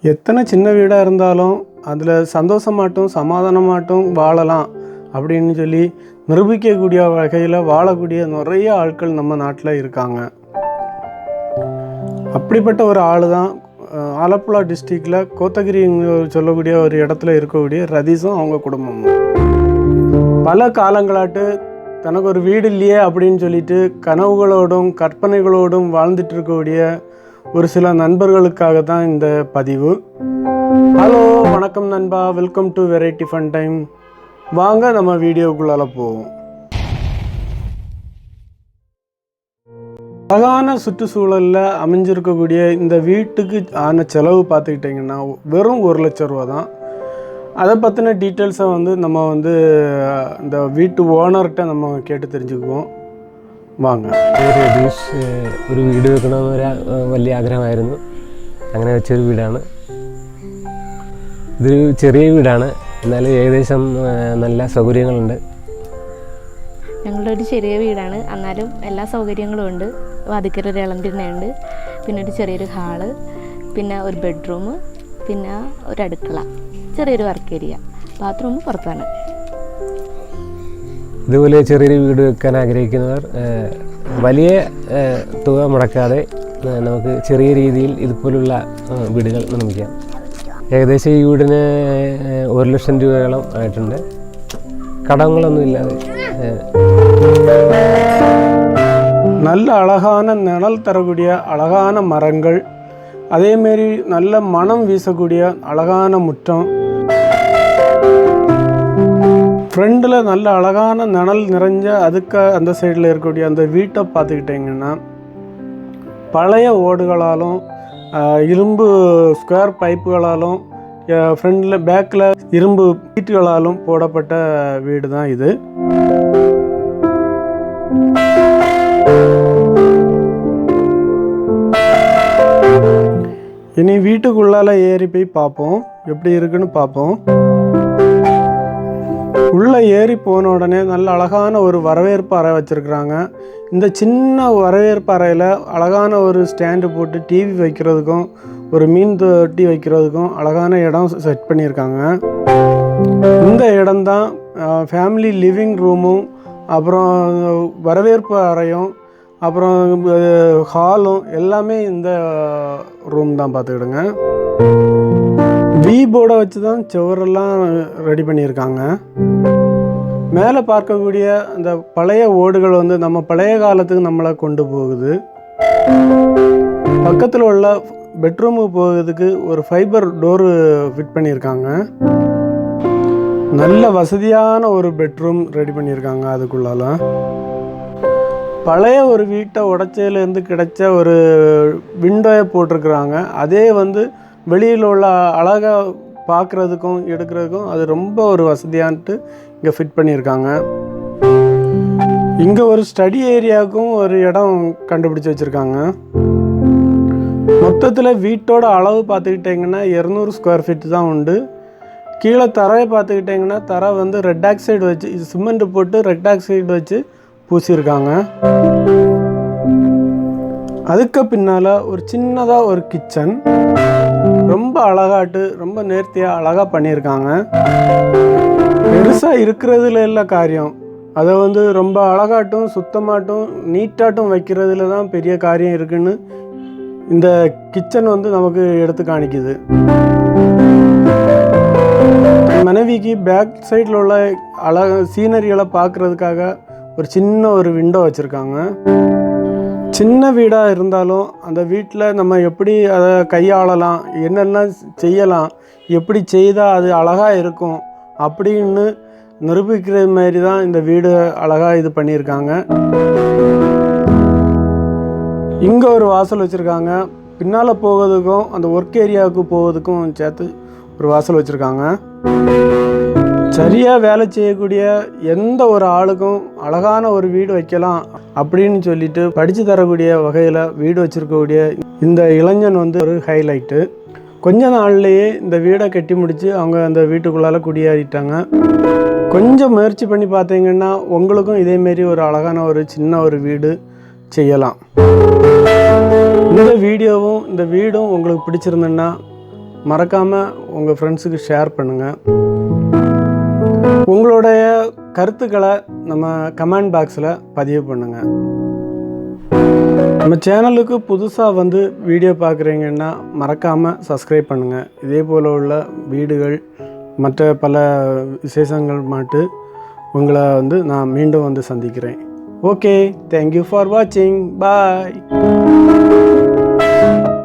எத்தனை சின்ன வீடாக இருந்தாலும் அதில் சந்தோஷமாட்டும் சமாதானமாட்டும் வாழலாம் அப்படின்னு சொல்லி நிரூபிக்கக்கூடிய வகையில் வாழக்கூடிய நிறைய ஆட்கள் நம்ம நாட்டில் இருக்காங்க. அப்படிப்பட்ட ஒரு ஆள் தான் ஆலப்புழா டிஸ்ட்ரிக்டில் கோத்தகிரி சொல்லக்கூடிய ஒரு இடத்துல இருக்கக்கூடிய ரதீஷும் அவங்க குடும்பமும். பல காலங்களாட்டு தனக்கு ஒரு வீடு இல்லையே அப்படின்னு சொல்லிட்டு கனவுகளோடும் கற்பனைகளோடும் வாழ்ந்துட்டு இருக்கக்கூடிய ஒரு சில நண்பர்களுக்காக தான் இந்த பதிவு. ஹலோ, வணக்கம் நண்பா, welcome to variety fun time. வாங்க நம்ம வீடியோக்குள்ளால போவோம். அழகான சுற்றுச்சூழலில் அமைஞ்சிருக்கக்கூடிய இந்த வீட்டுக்கு ஆன செலவு பார்த்துக்கிட்டிங்கன்னா வெறும் 1 லட்சம் ரூபா தான். அதை பற்றின டீட்டெயில்ஸை நம்ம இந்த வீட்டு ஓனர்கிட்ட நம்ம கேட்டு தெரிஞ்சுக்குவோம். വാങ്ങ രതീഷ് ഒരു വീട് വെക്കണമെന്നൊരു വലിയ ആഗ്രഹമായിരുന്നു. അങ്ങനെ വെച്ചൊരു വീടാണ്. ഇതൊരു ചെറിയ വീടാണ്, എന്നാലും ഏകദേശം നല്ല സൗകര്യങ്ങളുണ്ട്. ഞങ്ങളുടെ ഒരു ചെറിയ വീടാണ്, എന്നാലും എല്ലാ സൗകര്യങ്ങളും ഉണ്ട്. വാതിക്കലൊരു ഇളംതിണ്ണയുണ്ട്, പിന്നെ ഒരു ചെറിയൊരു ഹാള്, പിന്നെ ഒരു ബെഡ്റൂം, പിന്നെ ഒരു അടുക്കള, ചെറിയൊരു വർക്ക് ഏരിയ, ബാത്റൂം പുറത്താണ്. ഇതുപോലെ ചെറിയൊരു വീട് വെക്കാൻ ആഗ്രഹിക്കുന്നവർ വലിയ തുക മുടക്കാതെ നമുക്ക് ചെറിയ രീതിയിൽ ഇതുപോലുള്ള വീടുകൾ നിർമ്മിക്കാം. ഏകദേശം ഈ വീടിന് 1 ലക്ഷം രൂപയോളം ആയിട്ടുണ്ട്, കടങ്ങളൊന്നും ഇല്ലാതെ. நல்ல அழகான நிழல் தரக்கூடிய அழகான மரங்கள், அதேமாரி நல்ல மனம் வீசக்கூடிய அழகான முற்றம், ஃப்ரெண்டில் நல்ல அழகான நிழல் நிறைஞ்ச அதுக்கு அந்த சைடில் இருக்கக்கூடிய அந்த வீட்டை பார்த்துக்கிட்டிங்கன்னா பழைய ஓடுகளாலும் இரும்பு ஸ்கொயர் பைப்புகளாலும் ஃப்ரெண்டில் பேக்கில் இரும்பு வீட்டுகளாலும் போடப்பட்ட வீடு தான் இது. இனி வீட்டுக்குள்ளால ஏறி போய் பார்ப்போம், எப்படி இருக்குன்னு பார்ப்போம். உள்ளே ஏறி போன உடனே நல்ல அழகான ஒரு வரவேற்பு அறை வச்சுருக்குறாங்க. இந்த சின்ன வரவேற்பு அறையில் அழகான ஒரு ஸ்டாண்டு போட்டு டிவி வைக்கிறதுக்கும் ஒரு மீன் தொட்டி வைக்கிறதுக்கும் அழகான இடம் செட் பண்ணியிருக்காங்க. இந்த இடம்தான் ஃபேமிலி லிவிங் ரூமும், அப்புறம் வரவேற்பு அறையும், அப்புறம் ஹாலும் எல்லாமே இந்த ரூம் தான். பார்த்துக்கிடுங்க, வி போர்டை வச்சு தான் சுவரெல்லாம் ரெடி பண்ணியிருக்காங்க. மேலே பார்க்கக்கூடிய அந்த பழைய ஓடுகள் நம்ம பழைய காலத்துக்கு நம்மளை கொண்டு போகுது. பக்கத்தில் உள்ள பெட்ரூமுக்கு போகிறதுக்கு ஒரு ஃபைபர் டோரு ஃபிட் பண்ணியிருக்காங்க. நல்ல வசதியான ஒரு பெட்ரூம் ரெடி பண்ணியிருக்காங்க. அதுக்குள்ளால பழைய ஒரு வீட்டை உடைச்சதுலேருந்து கிடைச்ச ஒரு விண்டோயை போட்டிருக்கிறாங்க. அதே வெளியில் உள்ள அழகாக பார்க்குறதுக்கும் எடுக்கிறதுக்கும் அது ரொம்ப ஒரு வசதியான்ட்டு இங்கே ஃபிட் பண்ணியிருக்காங்க. இங்கே ஒரு ஸ்டடி ஏரியாவுக்கும் ஒரு இடம் கண்டுபிடிச்சி வச்சுருக்காங்க. மொத்தத்தில் வீட்டோட அளவு பார்த்துக்கிட்டிங்கன்னா 200 ஸ்கொயர் ஃபீட் தான் உண்டு. கீழே தரையை பார்த்துக்கிட்டிங்கன்னா தரை ரெட் ஆக்சைடு வச்சு சிமெண்ட் போட்டு ரெட் ஆக்சைடு வச்சு பூசியிருக்காங்க. அதுக்கு பின்னால் ஒரு சின்னதாக ஒரு கிச்சன், ரொம்ப அழகாட்டு ரொம்ப நேர்த்தியாக அழகாக பண்ணியிருக்காங்க. பெருசாக இருக்கிறதுல இல்லை காரியம், அதை ரொம்ப அழகாட்டும் சுத்தமாட்டும் நீட்டாட்டும் வைக்கிறதுல தான் பெரிய காரியம் இருக்குன்னு இந்த கிச்சன் நமக்கு எடுத்து காணிக்குது. மனைவிக்கு பேக் சைடில் உள்ள சீனரிகளை பார்க்குறதுக்காக ஒரு சின்ன ஒரு விண்டோ வச்சுருக்காங்க. சின்ன வீடாக இருந்தாலும் அந்த வீட்டில் நம்ம எப்படி அதை கையாளலாம், என்னெல்லாம் செய்யலாம், எப்படி செய்தால் அது அழகாக இருக்கும் அப்படின்னு நிரூபிக்கிற மாதிரி தான் இந்த வீடு அழகாக இது பண்ணியிருக்காங்க. இங்கே ஒரு வாசல் வச்சுருக்காங்க. பின்னால் போகிறதுக்கும் அந்த ஒர்க் ஏரியாவுக்கு போகிறதுக்கும் சேர்த்து ஒரு வாசல் வச்சுருக்காங்க. சரியாக வேலை செய்யக்கூடிய எந்த ஒரு ஆளுக்கும் அழகான ஒரு வீடு வைக்கலாம் அப்படின்னு சொல்லிட்டு படித்து தரக்கூடிய வகையில் வீடு வச்சுருக்கக்கூடிய இந்த இளைஞன் ஒரு ஹைலைட்டு. கொஞ்ச நாள்லேயே இந்த வீடை கட்டி முடித்து அவங்க அந்த வீட்டுக்குள்ளால் குடியேறிட்டாங்க. கொஞ்சம் முயற்சி பண்ணி பார்த்தீங்கன்னா உங்களுக்கும் இதேமாரி ஒரு அழகான ஒரு சின்ன ஒரு வீடு செய்யலாம். இந்த வீடியோவும் இந்த வீடும் உங்களுக்கு பிடிச்சிருந்துன்னா மறக்காமல் உங்கள் ஃப்ரெண்ட்ஸுக்கு ஷேர் பண்ணுங்கள். உங்களுடைய கருத்துக்களை நம்ம கமெண்ட் பாக்ஸில் பதிவு பண்ணுங்கள். நம்ம சேனலுக்கு புதுசாக வந்து வீடியோ பார்க்குறீங்கன்னா மறக்காமல் சப்ஸ்கிரைப் பண்ணுங்கள். இதே போல் உள்ள வீடுகள் மற்ற பல விசேஷங்கள் மாட்டு உங்களை வந்து நான் மீண்டும் வந்து சந்திக்கிறேன். ஓகே, தேங்க்யூ ஃபார் வாட்சிங். பாய்.